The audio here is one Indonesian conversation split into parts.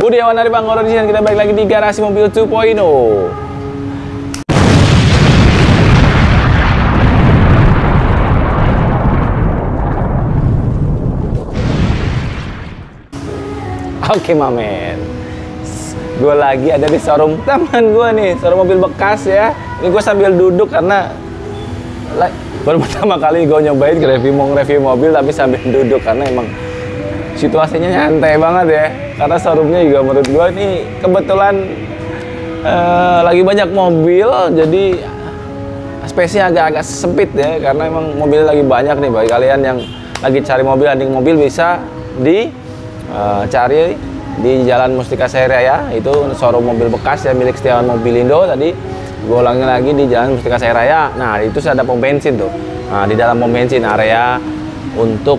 Budiawan dari Bang Oro di sini. Kita balik lagi di garasi mobil 2.0. Oke mamen, gue lagi ada di showroom teman gue nih, showroom mobil bekas ya. Ini gue sambil duduk karena baru pertama kali gue nyobain review mobil tapi sambil duduk karena emang situasinya nyantai banget ya. Karena showroomnya juga menurut gue ini kebetulan lagi banyak mobil, jadi spesinya agak-agak sempit ya. Karena emang mobilnya lagi banyak nih. Bagi kalian yang lagi cari mobil, hunting mobil bisa cari di Jalan Mustika Sairaya, itu showroom mobil bekas ya milik Setiawan Mobilindo. Tadi gue ulangi lagi di Jalan Mustika Sairaya. Nah itu ada pom bensin tuh. Nah di dalam pom bensin area untuk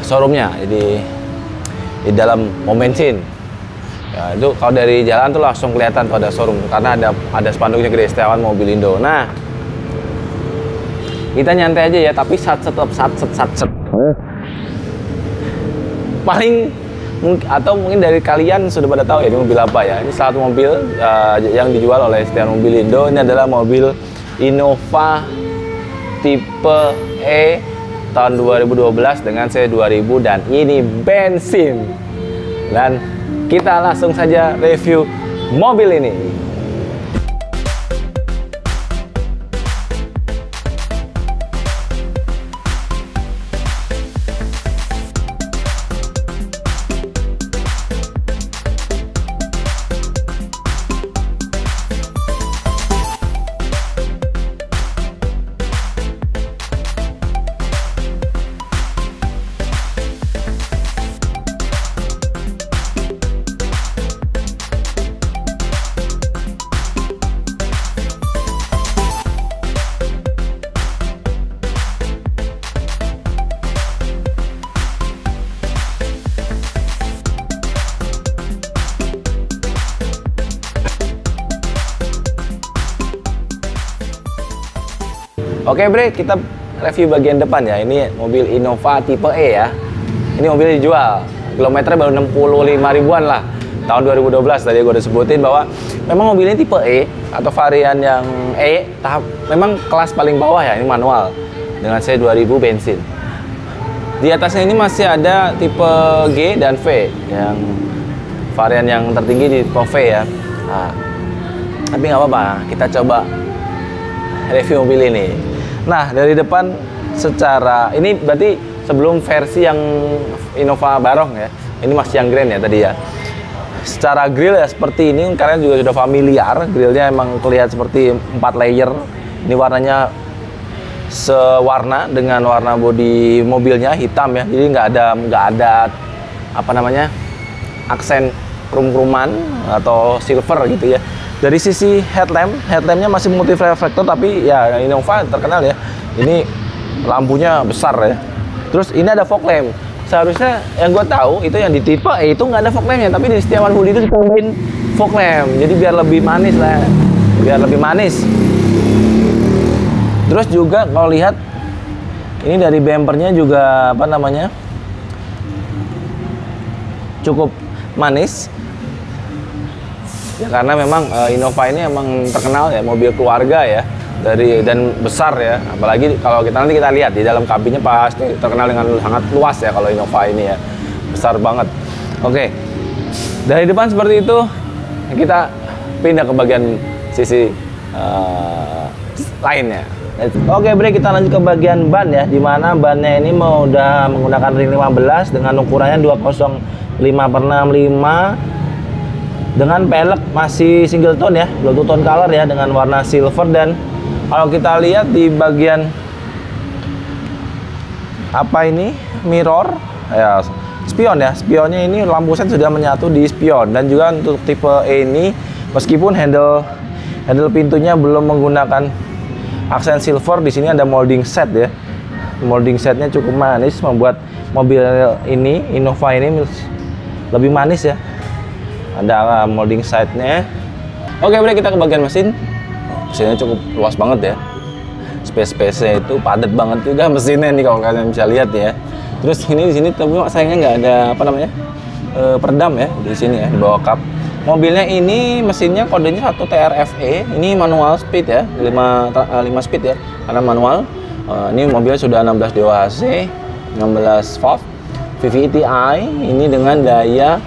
showroomnya, jadi di dalam pom bensin. Ya, itu kalau dari jalan tuh langsung kelihatan tuh ada showroom karena ada spanduknya gede Setiawan Mobilindo. Nah kita nyantai aja ya, tapi sat paling atau mungkin dari kalian sudah pada tahu ya ini mobil apa ya. Ini salah satu mobil yang dijual oleh Setiawan Mobilindo. Ini adalah mobil Innova tipe E tahun 2012 dengan C 2000 dan ini bensin. Dan kita langsung saja review mobil ini. Oke bre, kita review bagian depan ya. Ini mobil Innova tipe E ya. Ini mobil dijual, kilometernya baru 65 ribuan lah. Tahun 2012 tadi gue udah sebutin bahwa memang mobil ini tipe E atau varian yang E, memang kelas paling bawah ya, ini manual dengan C 2000 bensin. Di atasnya ini masih ada tipe G dan V, yang varian yang tertinggi di tipe V ya. Nah, tapi nggak apa-apa, kita coba review mobil ini. Nah dari depan secara ini berarti sebelum versi yang Innova Barong ya, ini masih yang Grand ya tadi ya. Secara grill ya seperti ini, kalian juga sudah familiar. Grillnya emang terlihat seperti 4 layer. Ini warnanya sewarna dengan warna bodi mobilnya hitam ya. Jadi nggak ada apa namanya aksen krum-kruman atau silver gitu ya. Dari sisi headlampnya masih multi reflektor, tapi ya Innova terkenal ya. Ini lampunya besar ya. Terus ini ada fog lamp. Seharusnya yang gue tahu itu yang di tipe E itu nggak ada fog lampnya, tapi di Setiawan Budi itu ditambahin fog lamp. Jadi biar lebih manis lah, biar lebih manis. Terus juga kalau lihat ini dari bumpernya juga apa namanya cukup manis. Ya karena memang Innova ini emang terkenal ya mobil keluarga ya, dan besar ya. Apalagi kalau nanti kita lihat di dalam kabinnya pasti terkenal dengan sangat luas ya kalau Innova ini ya, besar banget. Oke, dari depan seperti itu. Kita pindah ke bagian sisi lainnya. Oke bre, kita lanjut ke bagian ban ya, dimana bannya ini udah menggunakan ring 15 dengan ukurannya 205/65 dengan pelek masih single tone ya, blue tone color ya, dengan warna silver. Dan kalau kita lihat di bagian apa ini mirror ya, spion ya, spionnya ini lampu sen sudah menyatu di spion. Dan juga untuk tipe E ini meskipun handle pintunya belum menggunakan aksen silver, di sini ada molding set ya. Molding setnya cukup manis, membuat mobil ini Innova ini lebih manis ya. Ada molding side-nya. Oke, boleh kita ke bagian mesin. Mesinnya cukup luas banget ya. Space-nya itu padat banget juga mesinnya nih kalau kalian bisa lihat ya. Terus ini di sini tapi sayangnya nggak ada apa namanya peredam ya di sini ya, di bawah kap. Mobilnya ini mesinnya kodenya 1 TRFE. Ini manual speed ya, 5 speed ya, karena manual. Ini mobilnya sudah 16 DOHC, 16 valve, VVT-i. Ini dengan daya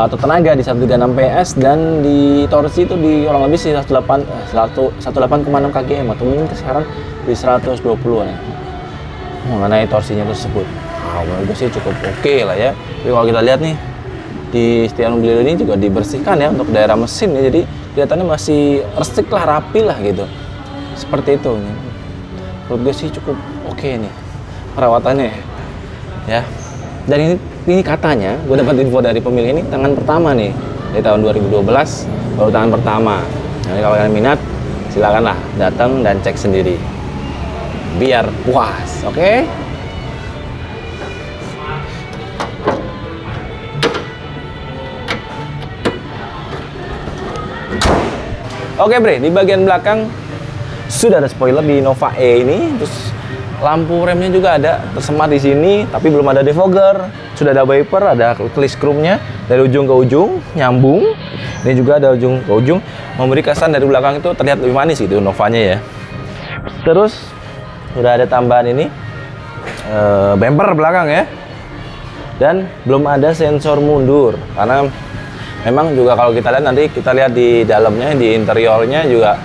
atau tenaga di 136 PS dan di torsi itu di kurang lebih 108,6 kgm atau mungkin sekarang di 120-an ya. Mengenai torsinya tersebut, menurut gue sih cukup oke lah ya. Tapi kalau kita lihat nih di setiap mobil ini juga dibersihkan ya untuk daerah mesin ya, jadi kelihatannya masih resik lah, rapi lah gitu, seperti itu. Menurut gue sih cukup oke nih perawatannya ya. Dan ini katanya gue dapat info dari pemilik ini tangan pertama nih dari tahun 2012, baru tangan pertama. Jadi kalau kalian minat silakanlah datang dan cek sendiri biar puas. Oke. Oke bre, di bagian belakang sudah ada spoiler di Innova E ini, terus lampu remnya juga ada tersemat di sini, tapi belum ada defogger. Sudah ada wiper, ada clear chrome-nya dari ujung ke ujung, nyambung. Ini juga ada ujung ke ujung, memberi kesan dari belakang itu terlihat lebih manis gitu Novanya ya. Terus sudah ada tambahan ini bumper belakang ya, dan belum ada sensor mundur karena memang juga kalau kita lihat nanti kita lihat di dalamnya, di interiornya juga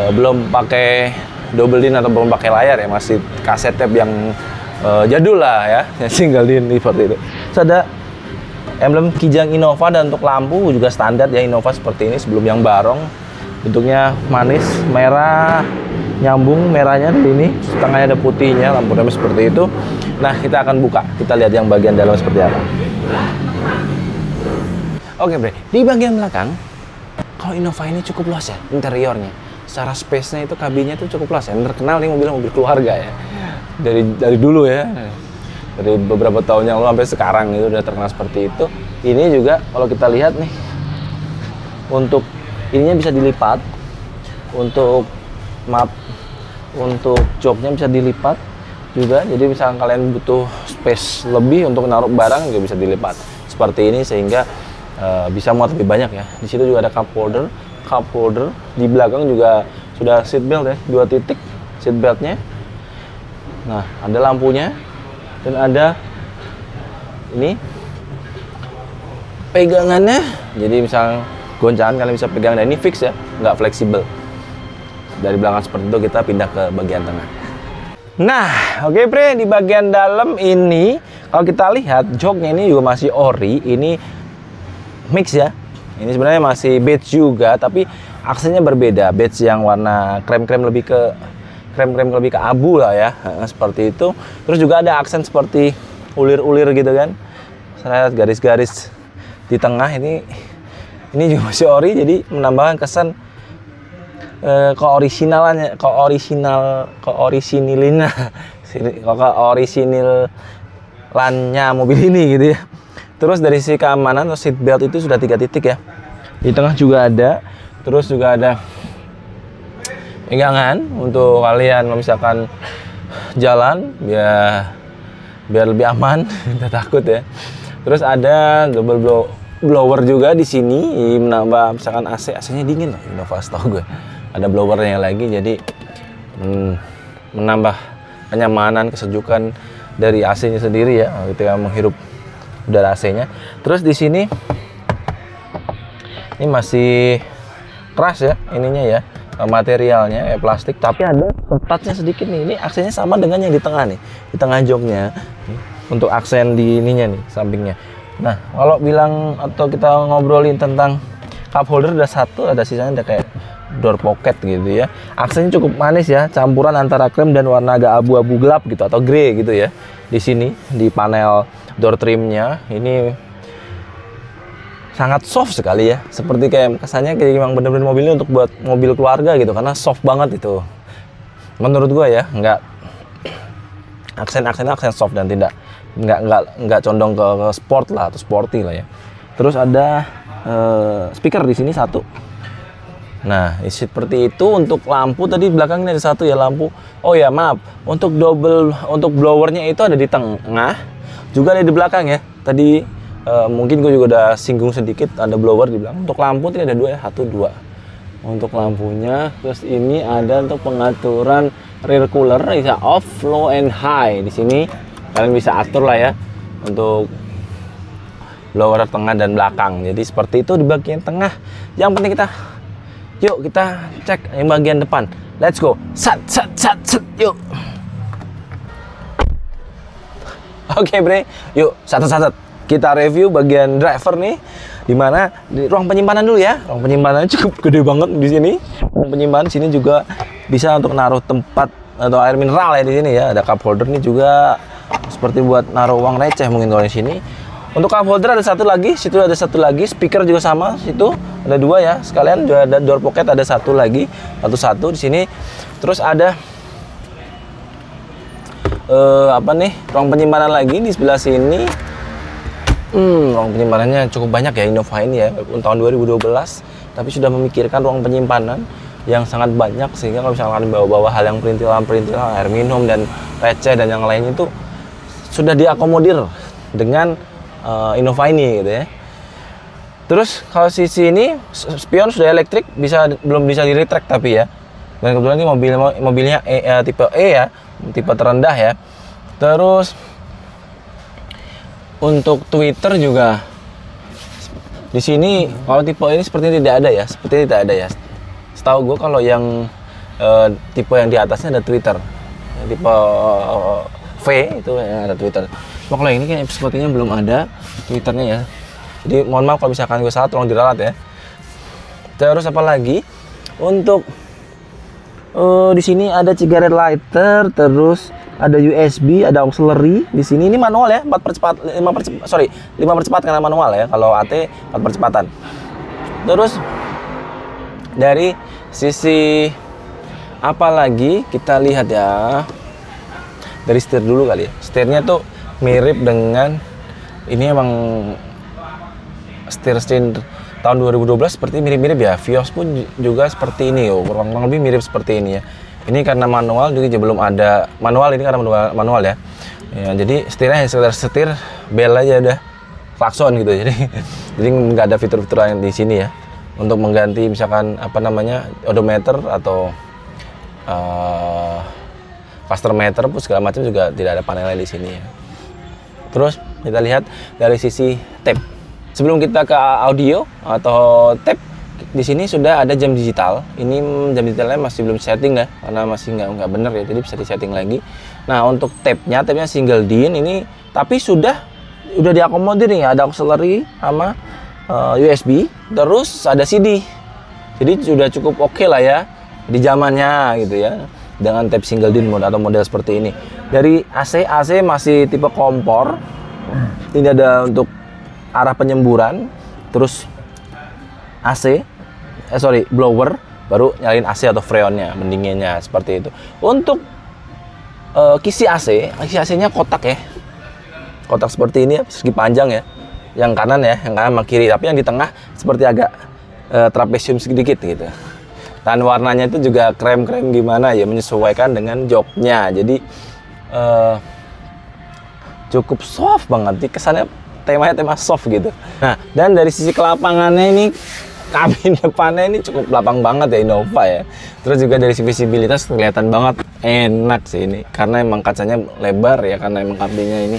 belum pakai double din atau belum pakai layar ya, masih kaset tape yang jadul lah ya, single din seperti itu. Terus ada emblem Kijang Innova, dan untuk lampu juga standar ya Innova seperti ini sebelum yang barong, bentuknya manis merah, nyambung merahnya di sini, setengahnya ada putihnya, lampu remnya seperti itu. Nah kita akan buka, kita lihat yang bagian dalam seperti apa. Oke bre, di bagian belakang kalau Innova ini cukup luas ya interiornya. Secara space-nya itu kabinnya itu cukup luas ya. Terkenal nih mobil keluarga ya. Dari dulu ya. Dari beberapa tahun yang lalu sampai sekarang itu udah terkenal seperti itu. Ini juga kalau kita lihat nih, untuk ininya bisa dilipat. Untuk untuk joknya bisa dilipat juga. Jadi misalkan kalian butuh space lebih untuk naruh barang juga bisa dilipat. Seperti ini sehingga bisa muat lebih banyak ya. Di situ juga ada cup holder. Di belakang juga sudah seat belt ya, 2 titik seat beltnya. Nah ada lampunya dan ada ini pegangannya. Jadi misal goncangan kalian bisa pegang, dan ini fix ya, nggak fleksibel. Dari belakang seperti itu kita pindah ke bagian tengah. Nah oke bre, di bagian dalam ini kalau kita lihat joknya ini juga masih ori. Ini mix ya, ini sebenarnya masih beige juga tapi aksennya berbeda, beige yang warna krem-krem lebih ke abu lah ya, seperti itu. Terus juga ada aksen seperti ulir-ulir gitu kan, saya lihat garis-garis di tengah. Ini juga masih ori, jadi menambahkan kesan keorisinalannya, keorisinilannya mobil ini gitu ya. Terus dari sisi keamanan atau seat belt itu sudah 3 titik ya. Di tengah juga ada. Terus juga ada pegangan untuk kalian kalau misalkan jalan biar lebih aman, tidak takut ya. Terus ada double blower juga di sini, menambah misalkan AC-nya dingin loh Innova, setahu gue. Ada blowernya lagi, jadi menambah kenyamanan, kesejukan dari AC-nya sendiri ya ketika menghirup udara AC-nya. Terus di sini ini masih keras ya ininya ya, materialnya kayak plastik, tapi ada retatnya sedikit nih. Ini aksennya sama dengan yang di tengah nih, di tengah joknya. Untuk aksen di ininya nih, sampingnya. Nah, kalau bilang atau kita ngobrolin tentang cup holder, ada satu, ada sisanya ada kayak door pocket gitu ya. Aksennya cukup manis ya, campuran antara krem dan warna agak abu-abu gelap gitu atau grey gitu ya. Di sini di panel door trimnya ini sangat soft sekali ya, seperti kayak kesannya kayak memang bener-bener mobil ini untuk buat mobil keluarga gitu, karena soft banget itu menurut gua ya. Nggak aksen soft dan nggak condong ke sport lah atau sporty lah ya. Terus ada speaker di sini satu. Nah seperti itu. Untuk lampu tadi belakang ini ada satu ya lampu. Oh ya maaf, untuk blowernya itu ada di tengah, juga ada di belakang ya. Tadi Mungkin gue juga udah singgung sedikit, ada blower dibilang. Untuk lampu ini ada 2 ya, 1, 2 untuk lampunya. Terus ini ada untuk pengaturan rear cooler, bisa off, low, and high. Di sini kalian bisa atur lah ya untuk blower tengah dan belakang. Jadi seperti itu di bagian tengah. Yang penting yuk kita cek yang bagian depan. Let's go. Sat, yuk. Oke, Bre. Yuk, satu-satu. Kita review bagian driver nih, dimana di ruang penyimpanan dulu ya. Ruang penyimpanan cukup gede banget di sini. Ruang penyimpanan sini juga bisa untuk naruh tempat atau air mineral ya di sini ya. Ada cup holder nih juga seperti buat naruh uang receh mungkin kalau di sini. Untuk cup holder ada satu lagi, situ ada satu lagi. Speaker juga sama, situ ada 2 ya. Sekalian juga ada door pocket, ada satu lagi, satu di sini. Terus ada apa nih? Ruang penyimpanan lagi di sebelah sini. Ruang penyimpanannya cukup banyak ya Innova ini ya, walaupun tahun 2012 tapi sudah memikirkan ruang penyimpanan yang sangat banyak, sehingga kalau misalkan bawa-bawa hal yang perintilan air minum dan receh dan yang lainnya itu sudah diakomodir dengan Innova ini gitu ya. Terus kalau sisi ini spion sudah elektrik, belum bisa di retract tapi ya, dan kebetulan ini mobilnya tipe E ya, tipe terendah ya. Terus untuk Twitter juga di sini kalau tipe ini sepertinya tidak ada ya. Setahu gue kalau yang tipe yang di atasnya ada Twitter, tipe V itu ya ada Twitter. Cuma kalau ini kan sepertinya belum ada Twitternya ya. Jadi mohon maaf kalau misalkan gue salah, tolong diralat ya. Terus apa lagi? Untuk di sini ada cigarette lighter, terus ada USB, ada auxiliary di sini. Ini manual ya, 5 percepat karena manual ya. Kalau AT 4 percepatan. Terus dari sisi apa lagi kita lihat ya. Dari setir dulu kali ya. Setirnya tuh mirip dengan ini, emang setir tahun 2012 seperti mirip-mirip ya. Vios pun juga seperti ini, kurang lebih mirip seperti ini ya. Ini karena manual juga belum ada manual, ini karena manual ya. Jadi setirnya hanya sekedar setir bel aja udah, klakson gitu. Jadi nggak ada fitur-fitur lain di sini ya. Untuk mengganti misalkan apa namanya odometer atau faster meter pun segala macam juga tidak ada panelnya di sini ya. Terus kita lihat dari sisi tape. Sebelum kita ke audio atau tape, di sini sudah ada jam digital. Ini jam digitalnya masih belum setting ya, karena masih nggak bener ya, jadi bisa disetting lagi. Nah untuk tape-nya single DIN ini, tapi sudah diakomodir nih, ada auxiliary sama USB, terus ada CD. Jadi sudah cukup oke lah ya di zamannya gitu ya, dengan tape single DIN mode atau model seperti ini. Dari AC masih tipe kompor. Ini ada untuk arah penyemburan, terus blower, baru nyalain AC atau freonnya, mendinginnya seperti itu. Untuk kisi AC-nya kotak ya, kotak seperti ini ya, segi panjang ya, yang kanan sama kiri, tapi yang di tengah seperti agak trapesium sedikit gitu. Dan warnanya itu juga krem-krem gimana ya, menyesuaikan dengan joknya. Jadi cukup soft banget, kesannya temanya tema soft gitu. Nah, dan dari sisi kelapangannya ini, kabin depannya ini cukup lapang banget ya Innova ya. Terus juga dari sisi visibilitas kelihatan banget enak sih ini, karena emang kacanya lebar ya, karena emang kabinnya ini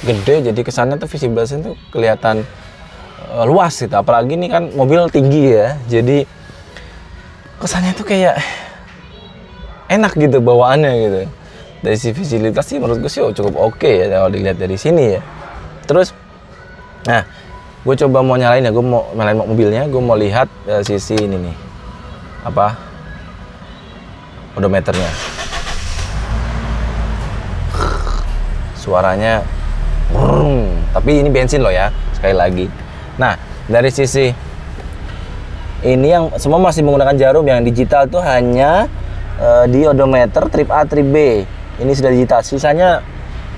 gede, jadi kesannya tuh visibilitasnya tuh kelihatan luas gitu. Apalagi ini kan mobil tinggi ya, jadi kesannya tuh kayak enak gitu bawaannya gitu. Dari sisi visibilitas sih menurut gue sih cukup oke ya kalau dilihat dari sini ya. Terus, nah, gue coba mau nyalain ya, gue mau nyalain mobilnya, gue mau lihat sisi ini nih, apa, odometernya. Suaranya, tapi ini bensin loh ya, sekali lagi. Nah, dari sisi ini yang semua masih menggunakan jarum, yang digital tuh hanya di odometer trip A, trip B. Ini sudah digital, sisanya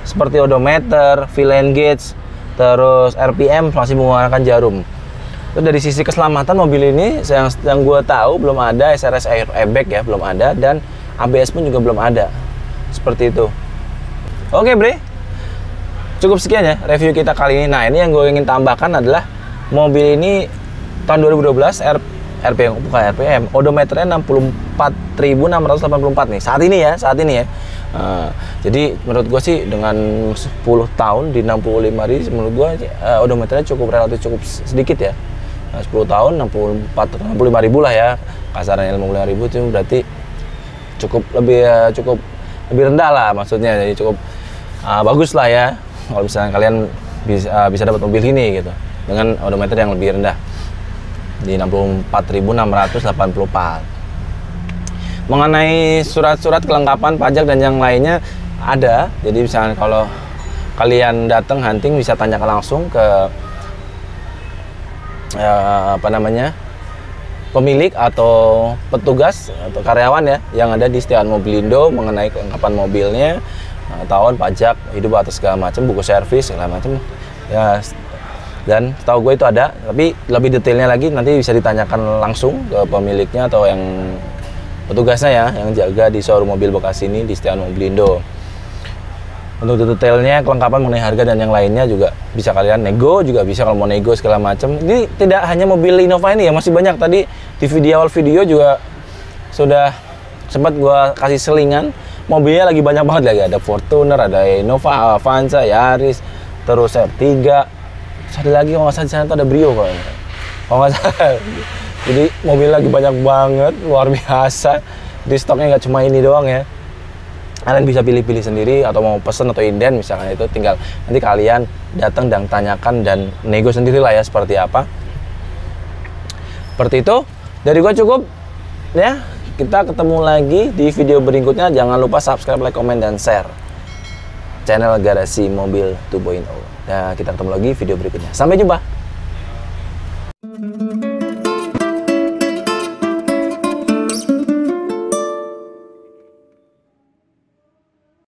seperti odometer, fuel and gauge, terus RPM masih menggunakan jarum. Terus dari sisi keselamatan mobil ini, yang gue tahu belum ada SRS airbag ya, belum ada, dan ABS pun juga belum ada. Seperti itu. Oke Bre, cukup sekian ya review kita kali ini. Nah, ini yang gue ingin tambahkan adalah mobil ini tahun 2012 RPM, bukan RPM, odometernya 64.684 nih saat ini ya. Jadi menurut gue sih dengan 10 tahun di 65.000 menurut gue odometernya relatif cukup sedikit ya. 10 tahun 65.000 lah ya, kasarnya 55.000 itu berarti cukup lebih rendah lah maksudnya, jadi cukup bagus lah ya kalau misalnya kalian bisa dapat mobil ini gitu dengan odometer yang lebih rendah di 64.684. Mengenai surat-surat kelengkapan pajak dan yang lainnya ada, jadi misalnya kalau kalian datang hunting bisa tanyakan langsung ke pemilik atau petugas atau karyawan ya yang ada di Setiawan Mobilindo mengenai kelengkapan mobilnya, tahun, pajak, hidup atau segala macam, buku servis segala macam ya. Dan setahu gue itu ada, tapi lebih detailnya lagi nanti bisa ditanyakan langsung ke pemiliknya atau yang petugasnya ya yang jaga di showroom mobil bekas ini di Setiawan Mobilindo. Untuk detailnya, kelengkapan mengenai harga dan yang lainnya juga bisa kalian nego, juga bisa kalau mau nego segala macam. Ini tidak hanya mobil Innova ini ya, masih banyak. Tadi di awal video juga sudah sempat gua kasih selingan. Mobilnya lagi banyak banget lagi, ada Fortuner, ada Innova, Avanza, Yaris, terus R3. Ada lagi kalau nggak salah di sana tuh ada Brio kalau nggak salah. Jadi mobil lagi banyak banget, luar biasa. Di stoknya nggak cuma ini doang ya. Kalian bisa pilih-pilih sendiri atau mau pesen atau inden misalkan, itu tinggal nanti kalian datang dan tanyakan dan nego sendiri lah ya seperti apa. Seperti itu. Dari gua cukup ya. Kita ketemu lagi di video berikutnya. Jangan lupa subscribe, like, komen, dan share channel Garasi Mobil 2.0. Nah, kita ketemu lagi video berikutnya. Sampai jumpa.